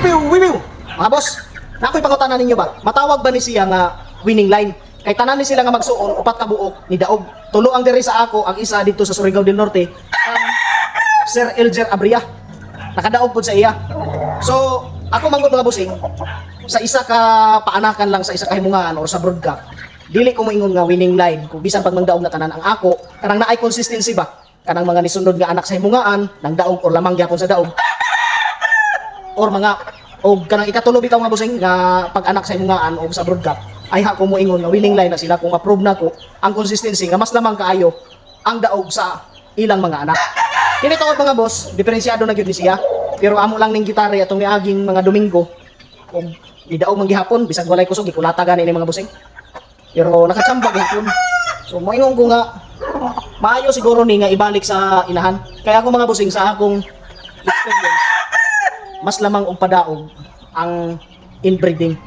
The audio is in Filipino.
wipiw. Mga boss, na ako'y pangutanan ninyo ba? Matawag ba ni siya nga winning line? Kay tanan ni sila nga magsuon, upat ka buok ni Daog. Tulo ang diri sa ako, ang isa dito sa Surigao del Norte, ang Sir Elger Abria. Nakadaog po sa iya. So, ako manggod mga bossing, sa isa ka paanakan lang, sa isa ka himungaan or sa broadcast, dili ko moingon nga winning line kung bisan pag mangdaog na tanan ang ako, kanang naay consistency ba? Kanang mga nisunod nga anak sa himungaan, nang daog or lamang gyapon sa daog. Or mga o kanang ikatulo bitaw nga bossing nga pag-anak sa himungaan o sa broadcast, ay ha ko moingon nga winning line na sila kung approve na ko ang consistency nga mas lamang kaayo ang daog sa ilang mga anak. Kini tawag mga boss, diferensyado na gyud ni siya. Pero amo lang ning gitara atong niaging mga Domingo. Kung idaog man gihapon bisag walay kusog gikulata gani ni mga bossing. Pero nakatsamba gihapon. So moingon ko nga maayo siguro ni nga ibalik sa inahan. Kaya ako mga bossing sa akong experience mas lamang og padaog ang inbreeding.